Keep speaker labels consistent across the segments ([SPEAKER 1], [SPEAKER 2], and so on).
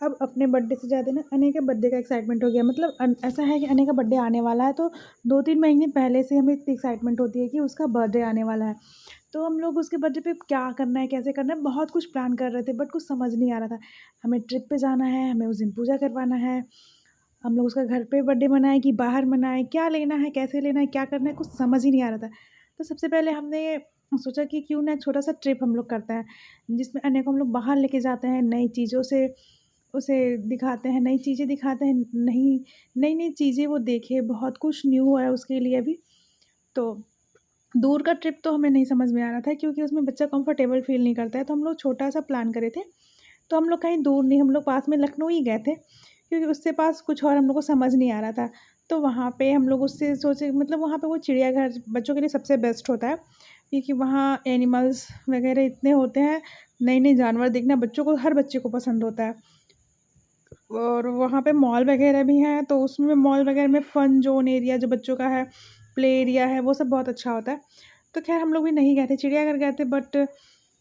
[SPEAKER 1] अब अपने बर्थडे से ज़्यादा ना अनय के बर्थडे का एक्साइटमेंट हो गया। मतलब ऐसा है कि अनय का बर्थडे आने वाला है, तो 2-3 महीने पहले से हमें इतनी एक्साइटमेंट होती है कि उसका बर्थडे आने वाला है। तो हम लोग उसके बर्थडे पे क्या करना है, कैसे करना है, बहुत कुछ प्लान कर रहे थे, बट कुछ समझ नहीं आ रहा था। हमें ट्रिप पे जाना है, हमें उस दिन पूजा करवाना है, हम लोग उसका घर पे बर्थडे मनाएँ कि बाहर मनाएँ, क्या लेना है, कैसे लेना है, क्या करना है, कुछ समझ ही नहीं आ रहा था। तो सबसे पहले हमने सोचा कि क्यों ना एक छोटा-सा ट्रिप हम लोग करते हैं, जिसमें अनय को हम लोग बाहर लेके जाते हैं, नई चीज़ों से उसे दिखाते हैं, नई चीज़ें दिखाते हैं, नई-नई चीज़ें वो देखे, बहुत कुछ न्यू है उसके लिए भी। तो दूर का ट्रिप तो हमें नहीं समझ में आ रहा था, क्योंकि उसमें बच्चा कंफर्टेबल फ़ील नहीं करता है, तो हम लोग छोटा-सा प्लान करे थे। तो हम लोग कहीं दूर नहीं, हम लोग पास में लखनऊ ही गए थे, क्योंकि उससे पास कुछ और हम लोग को समझ नहीं आ रहा था। तो वहाँ पे हम लोग उससे सोचे, मतलब वहाँ पे वो चिड़ियाघर बच्चों के लिए सबसे बेस्ट होता है, क्योंकि वहाँ एनिमल्स वगैरह इतने होते हैं, नए-नए जानवर देखना बच्चों को, हर बच्चे को पसंद होता है। और वहाँ पे मॉल वगैरह भी हैं, तो उसमें मॉल वगैरह में फ़न ज़ोन एरिया जो बच्चों का है, प्ले एरिया है, वो सब बहुत अच्छा होता है। तो ख़ैर हम लोग भी नहीं गए थे, चिड़ियाघर गए थे, बट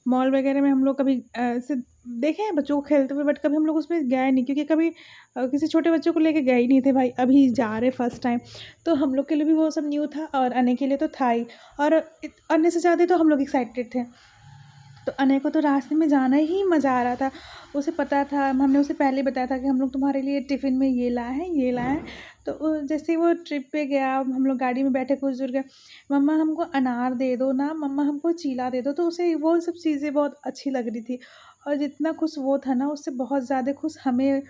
[SPEAKER 1] मॉल वगैरह में हम लोग कभी ऐसे देखे हैं बच्चों को खेलते हुए, बट कभी हम लोग उसमें गए नहीं, क्योंकि कभी किसी छोटे बच्चों को लेके गए ही नहीं थे भाई, अभी जा रहे फर्स्ट टाइम। तो हम लोग के लिए भी वो सब न्यू था, और अनय के लिए तो था ही, और अनय से ज़्यादा तो हम लोग एक्साइटेड थे। तो अनय को तो रास्ते में जाना ही मज़ा आ रहा था। उसे पता था, हमने उसे पहले ही बताया था कि हम लोग तुम्हारे लिए टिफ़िन में ये लाए हैं, ये लाए हैं। तो जैसे ही वो ट्रिप पे गया, हम लोग गाड़ी में बैठे कुछ दूर गए, मम्मा हमको अनार दे दो ना, मम्मा हमको चीला दे दो। तो उसे वो सब चीज़ें बहुत अच्छी लग रही थी, और जितना खुश वो था ना, उससे बहुत ज़्यादा खुश हमें,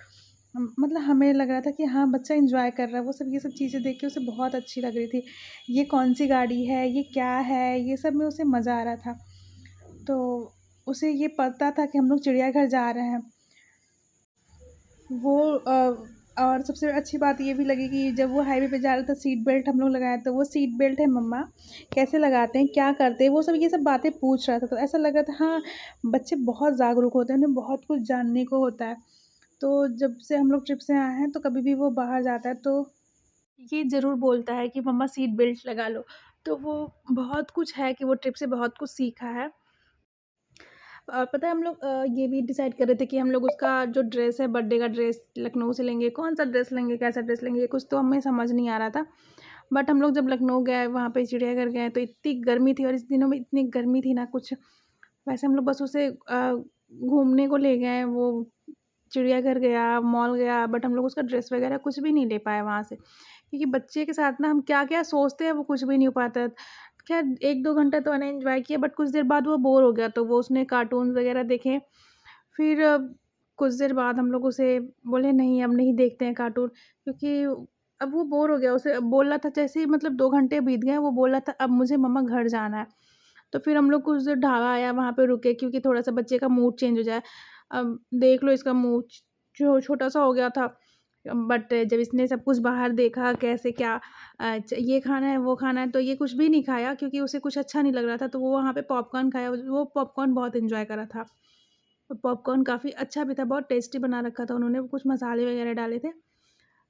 [SPEAKER 1] मतलब हमें लग रहा था कि हाँ, बच्चा एन्जॉय कर रहा है। वो सब ये सब चीज़ें देख के उसे बहुत अच्छी लग रही थी। ये कौन-सी गाड़ी है, ये क्या है, ये सब में उसे मज़ा आ रहा था। तो उसे ये पता था कि हम लोग चिड़ियाघर जा रहे हैं। वो और सबसे अच्छी बात ये भी लगी कि जब वो हाईवे पे जा रहा था, सीट बेल्ट हम लोग लगाए, तो वो सीट बेल्ट है मम्मा, कैसे लगाते हैं, क्या करते हैं? वो सब ये सब बातें पूछ रहा था, तो ऐसा लग रहा था हाँ, बच्चे बहुत जागरूक होते हैं, उन्हें बहुत कुछ जानने को होता है। तो जब से हम लोग ट्रिप से आए हैं, तो कभी भी वो बाहर जाता है, तो ये ज़रूर बोलता है कि मम्मा सीट बेल्ट लगा लो। तो वो बहुत कुछ है कि वो ट्रिप से बहुत कुछ सीखा है। पता है हम लोग ये भी डिसाइड कर रहे थे कि हम लोग उसका जो ड्रेस है, बर्थडे का ड्रेस लखनऊ से लेंगे, कौन-सा ड्रेस लेंगे, कैसा ड्रेस लेंगे, ये कुछ तो हमें समझ नहीं आ रहा था। बट हम लोग जब लखनऊ गए, वहाँ पे चिड़ियाघर गए, तो इतनी गर्मी थी, और इस दिनों में इतनी गर्मी थी ना कुछ, वैसे हम लोग बस उसे घूमने को ले गए, वो चिड़ियाघर गया, मॉल गया, बट हम लोग उसका ड्रेस वगैरह कुछ भी नहीं ले पाए वहाँ से। क्योंकि बच्चे के साथ ना हम क्या-क्या सोचते हैं, वो कुछ भी नहीं हो पाता। ख़ैर 1-2 घंटा तो मैंने एन्जॉय किया, बट कुछ देर बाद वो बोर हो गया, तो वो उसने कार्टून्स वग़ैरह देखे। फिर कुछ देर बाद हम लोग उसे बोले नहीं, अब नहीं देखते हैं कार्टून, क्योंकि अब वो बोर हो गया। उसे अब बोल रहा था, जैसे ही मतलब 2 घंटे बीत गए, वो बोल रहा था अब मुझे मम्मा घर जाना है। तो फिर हम लोग कुछ देर ढाबा आया, वहाँ पे रुके, क्योंकि थोड़ा-सा बच्चे का मूड चेंज हो जाए। अब देख लो, इसका मूड जो छोटा-सा हो गया था, बट जब इसने सब कुछ बाहर देखा, कैसे क्या ये खाना है, वो खाना है, तो ये कुछ भी नहीं खाया, क्योंकि उसे कुछ अच्छा नहीं लग रहा था, तो वो वहाँ पे पॉपकॉर्न खाया। वो पॉपकॉर्न बहुत एन्जॉय करा था। पॉपकॉर्न काफ़ी अच्छा भी था, बहुत टेस्टी बना रखा था उन्होंने, कुछ मसाले वगैरह डाले थे।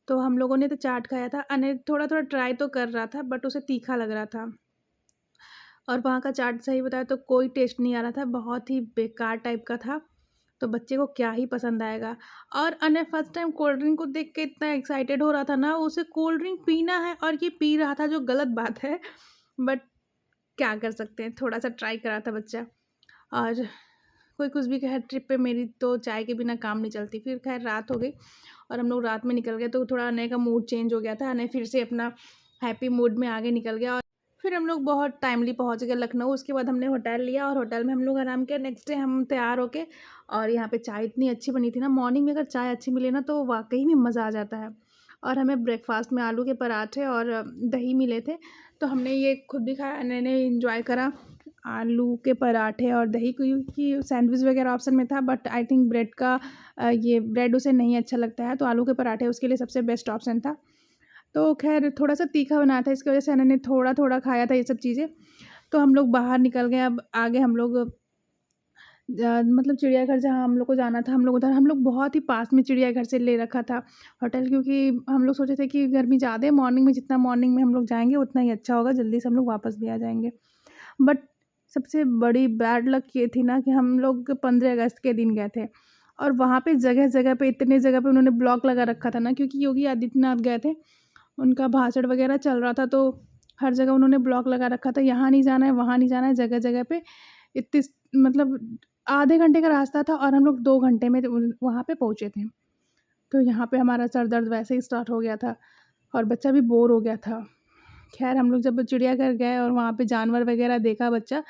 [SPEAKER 1] तो हम लोगों ने तो चाट खाया था। अने थोड़ा-थोड़ा ट्राई तो कर रहा था, बट उसे तीखा लग रहा था। और वहाँ का चाट सही बताऊँ तो कोई टेस्ट नहीं आ रहा था, बहुत ही बेकार टाइप का था। तो बच्चे को क्या ही पसंद आएगा। और अने फर्स्ट टाइम कोल्ड ड्रिंक को देख के इतना एक्साइटेड हो रहा था ना, उसे कोल्ड ड्रिंक पीना है, और ये पी रहा था, जो गलत बात है। बट क्या कर सकते हैं, थोड़ा-सा ट्राई करा था बच्चा। और कोई कुछ भी कहे, ट्रिप पे मेरी तो चाय के बिना काम नहीं चलती। फिर ख़ैर रात हो गई, और हम लोग रात में निकल गए, तो थोड़ा अनय का मूड चेंज हो गया था। अनय फिर से अपना हैप्पी मूड में आगे निकल गया, और फिर हम लोग बहुत टाइमली पहुँच गए लखनऊ। उसके बाद हमने होटल लिया, और होटल में हम लोग आराम किया। नेक्स्ट डे हम तैयार होके, और यहाँ पे चाय इतनी अच्छी बनी थी ना, मॉर्निंग में अगर चाय अच्छी मिले ना, तो वाक़ई में मज़ा आ जाता है। और हमें ब्रेकफ़ास्ट में आलू के पराठे और दही मिले थे, तो हमने ये खुद भी खाया, अनय ने एन्जॉय करा। आलू के पराठे और दही, क्योंकि सैंडविच वगैरह ऑप्शन में था, बट आई थिंक ब्रेड का ये ब्रेड उसे नहीं अच्छा लगता है, तो आलू के पराठे उसके लिए सबसे बेस्ट ऑप्शन था। तो ख़ैर थोड़ा-सा तीखा बनाया था, इसकी वजह से मैंने थोड़ा-थोड़ा खाया था ये सब चीज़ें। तो हम लोग बाहर निकल गए, अब आगे हम लोग मतलब चिड़ियाघर जहाँ हम लोग को जाना था, हम लोग उधर, हम लोग बहुत ही पास में चिड़ियाघर से ले रखा था होटल, क्योंकि हम लोग सोचे थे कि गर्मी ज़्यादा है, मॉर्निंग में जितना मॉर्निंग में हम लोग जाएँगे उतना ही अच्छा होगा, जल्दी से हम लोग वापस भी आ जाएँगे। बट सबसे बड़ी बैड लक ये थी ना कि हम लोग 15 अगस्त के दिन गए थे, और वहाँ पे जगह-जगह पे इतने जगह पे उन्होंने ब्लॉक लगा रखा था ना, क्योंकि योगी आदित्यनाथ गए थे, उनका भाषण वगैरह चल रहा था, तो हर जगह उन्होंने ब्लॉक लगा रखा था, यहाँ नहीं जाना है, वहाँ नहीं जाना है, जगह-जगह पे इतनी मतलब आधे घंटे का रास्ता था और हम लोग 2 घंटे में वहाँ पे पहुँचे थे। तो यहाँ पे हमारा सर दर्द वैसे ही स्टार्ट हो गया था और बच्चा भी बोर हो गया था। ख़ैर हम लोग जब चिड़ियाघर गए और वहाँ पे जानवर वगैरह देखा बच्चा,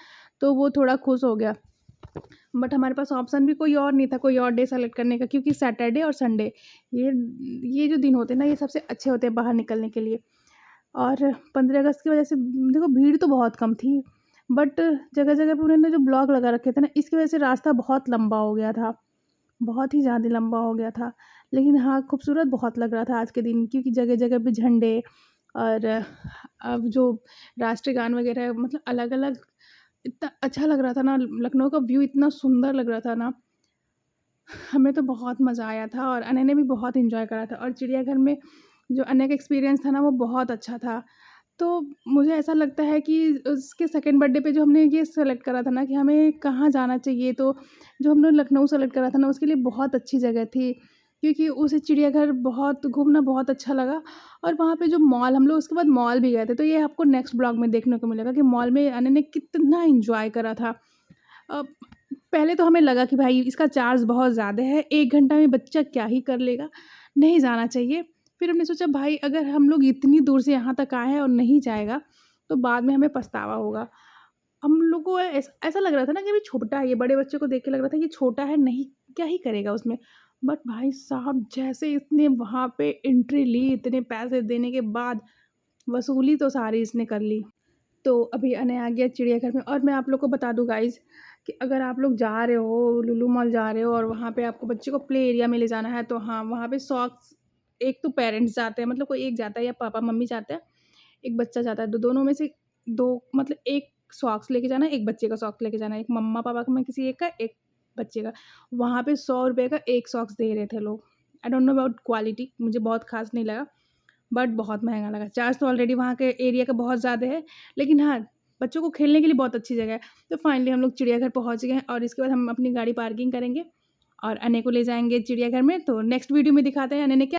[SPEAKER 1] तो वो थोड़ा खुश हो गया। बट हमारे पास ऑप्शन भी कोई और नहीं था, कोई और डे सेलेक्ट करने का, क्योंकि सैटरडे और संडे ये ये जो दिन होते हैं ना, ये सबसे अच्छे होते हैं बाहर निकलने के लिए। और 15 अगस्त की वजह से देखो भीड़ तो बहुत कम थी, बट जगह-जगह पे उन्होंने जो ब्लॉक लगा रखे थे ना, इसकी वजह से रास्ता बहुत लंबा हो गया था, बहुत ही ज़्यादा लंबा हो गया था। लेकिन हाँ, खूबसूरत बहुत लग रहा था आज के दिन, क्योंकि जगह-जगह पे झंडे और अब जो राष्ट्रीय गान वगैरह है, मतलब अलग-अलग इतना अच्छा लग रहा था ना, लखनऊ का व्यू इतना सुंदर लग रहा था ना, हमें तो बहुत मज़ा आया था और अनय ने भी बहुत एन्जॉय करा था और चिड़ियाघर में जो अनय का एक्सपीरियंस था ना, वो बहुत अच्छा था। तो मुझे ऐसा लगता है कि उसके सेकंड बर्थडे पे जो हमने ये सेलेक्ट करा था ना कि हमें कहाँ जाना चाहिए, तो जो हमने लखनऊ सेलेक्ट करा था ना, उसके लिए बहुत अच्छी जगह थी, क्योंकि उस चिड़ियाघर बहुत घूमना बहुत अच्छा लगा। और वहाँ पे जो मॉल, हम लोग उसके बाद मॉल भी गए थे, तो ये आपको नेक्स्ट ब्लॉग में देखने को मिलेगा कि मॉल में अनय ने कितना एन्जॉय करा था। अ, पहले तो हमें लगा कि भाई इसका चार्ज बहुत ज़्यादा है, 1 घंटा में बच्चा क्या ही कर लेगा, नहीं जाना चाहिए। फिर हमने सोचा भाई अगर हम लोग इतनी दूर से यहाँ तक आए हैं और नहीं जाएगा, तो बाद में हमें पछतावा होगा। हम लोग को ऐसा लग रहा था ना कि अभी छोटा है ये, बड़े बच्चे को देख के लग रहा था ये छोटा है, नहीं क्या ही करेगा उसमें। बट भाई साहब जैसे इसने वहाँ पे एंट्री ली, इतने पैसे देने के बाद, वसूली तो सारी इसने कर ली। तो अभी अनय आ गया चिड़ियाघर में। और मैं आप लोग को बता दूँ गाइज़ कि अगर आप लोग जा रहे हो, लुलु मॉल जा रहे हो और वहाँ पे आपको बच्चे को प्ले एरिया में ले जाना है, तो हाँ, वहाँ पे सॉक्स, एक तो पेरेंट्स जाते हैं, मतलब कोई एक जाता है या पापा-मम्मी जाते हैं, एक बच्चा जाता है, तो दोनों में से 2 मतलब एक सॉक्स लेके जाना है, एक बच्चे का सॉक्स लेके जाना है, एक मम्मा-पापा का में किसी एक का, एक बच्चे का। वहाँ पे ₹100 का 1 सॉक्स दे रहे थे लोग। I don't know about quality, मुझे बहुत ख़ास नहीं लगा। बट बहुत महँगा लगा। चार्ज तो ऑलरेडी वहाँ के एरिया का बहुत ज़्यादा है, लेकिन हाँ, बच्चों को खेलने के लिए बहुत अच्छी जगह है। तो फाइनली हम लोग चिड़ियाघर पहुँच गए हैं और इसके बाद हम अपनी गाड़ी पार्किंग करेंगे और अनय को ले जाएँगे चिड़ियाघर में। तो नेक्स्ट वीडियो में दिखाते हैं अनय ने क्या